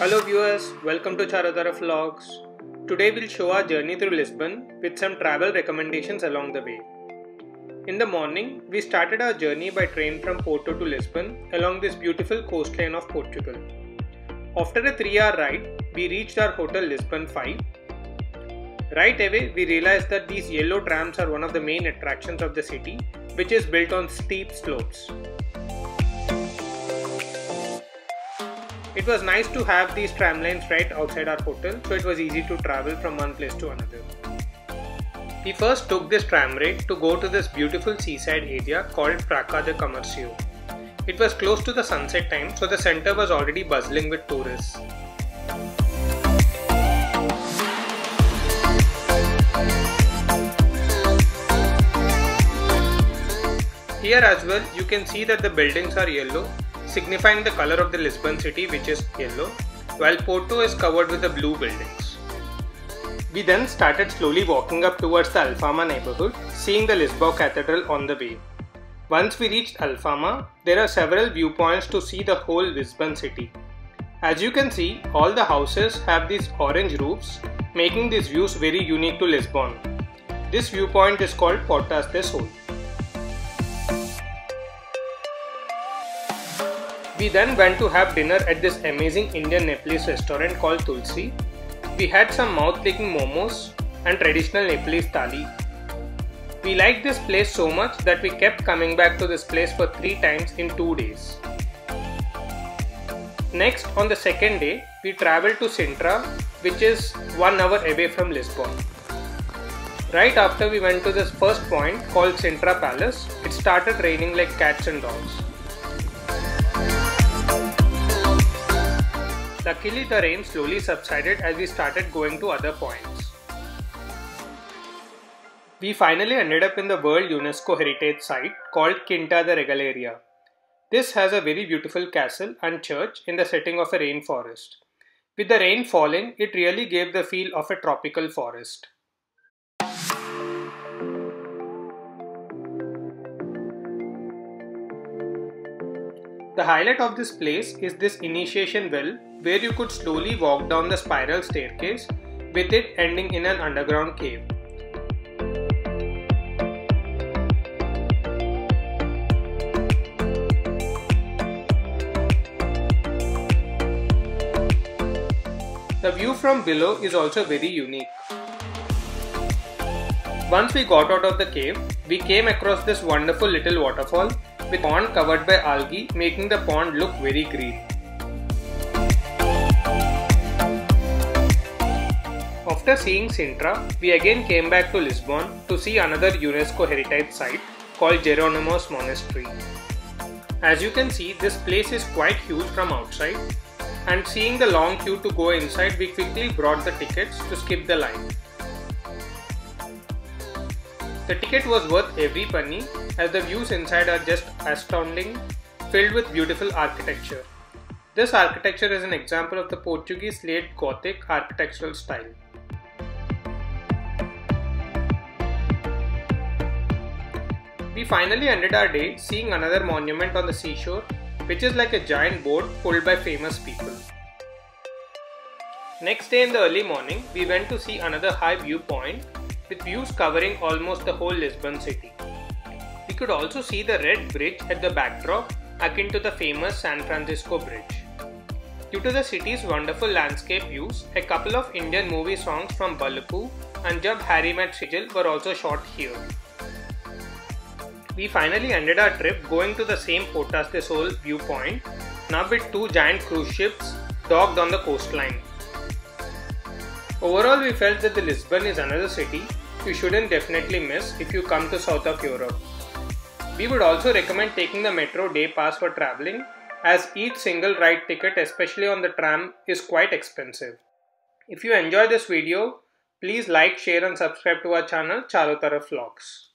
Hello viewers, welcome to Charo Taraf vlogs. Today we'll show our journey through Lisbon with some travel recommendations along the way. In the morning, we started our journey by train from Porto to Lisbon along this beautiful coastline of Portugal. After a 3-hour ride, we reached our hotel Lisbon 5. Right away, we realized that these yellow trams are one of the main attractions of the city, which is built on steep slopes. It was nice to have these tram lines right outside our hotel, so it was easy to travel from one place to another. We first took this tram ride to go to this beautiful seaside area called Praca de Comercio. It was close to the sunset time, so the center was already buzzing with tourists. Here as well, you can see that the buildings are yellow, signifying the color of the Lisbon city, which is yellow, while Porto is covered with the blue buildings. We then started slowly walking up towards the Alfama neighborhood, seeing the Lisbon Cathedral on the way. Once we reached Alfama, there are several viewpoints to see the whole Lisbon city. As you can see, all the houses have these orange roofs, making these views very unique to Lisbon. This viewpoint is called Portas do Sol. We then went to have dinner at this amazing Indian Nepalese restaurant called Tulsi. We had some mouth-licking momos and traditional Nepalese thali. We liked this place so much that we kept coming back to this place for 3 times in 2 days. Next, on the second day, we travelled to Sintra, which is 1 hour away from Lisbon. Right after we went to this first point called Centra Palace, it started raining like cats and dogs. Luckily, the rain slowly subsided as we started going to other points. We finally ended up in the World UNESCO Heritage Site called Quinta da Regaleria. This has a very beautiful castle and church in the setting of a rainforest. With the rain falling, it really gave the feel of a tropical forest. The highlight of this place is this initiation well, where you could slowly walk down the spiral staircase, with it ending in an underground cave. The view from below is also very unique. Once we got out of the cave, we came across this wonderful little waterfall with pond covered by algae, making the pond look very green. After seeing Sintra, we again came back to Lisbon to see another UNESCO heritage site called Jeronimos Monastery. As you can see, this place is quite huge from outside, and seeing the long queue to go inside, we quickly brought the tickets to skip the line. The ticket was worth every penny, as the views inside are just astounding, filled with beautiful architecture. This architecture is an example of the Portuguese late Gothic architectural style. We finally ended our day seeing another monument on the seashore, which is like a giant boat pulled by famous people. Next day in the early morning, we went to see another high viewpoint with views covering almost the whole Lisbon city. We could also see the red bridge at the backdrop, akin to the famous San Francisco Bridge. Due to the city's wonderful landscape views, a couple of Indian movie songs from Baluku and Jab Harry Met Sejal were also shot here. We finally ended our trip going to the same Portas do Sol viewpoint, now with 2 giant cruise ships docked on the coastline. Overall, we felt that the Lisbon is another city you shouldn't definitely miss if you come to south of Europe. We would also recommend taking the metro day pass for travelling, as each single ride ticket, especially on the tram, is quite expensive. If you enjoy this video, please like, share and subscribe to our channel Charo Taraf vlogs.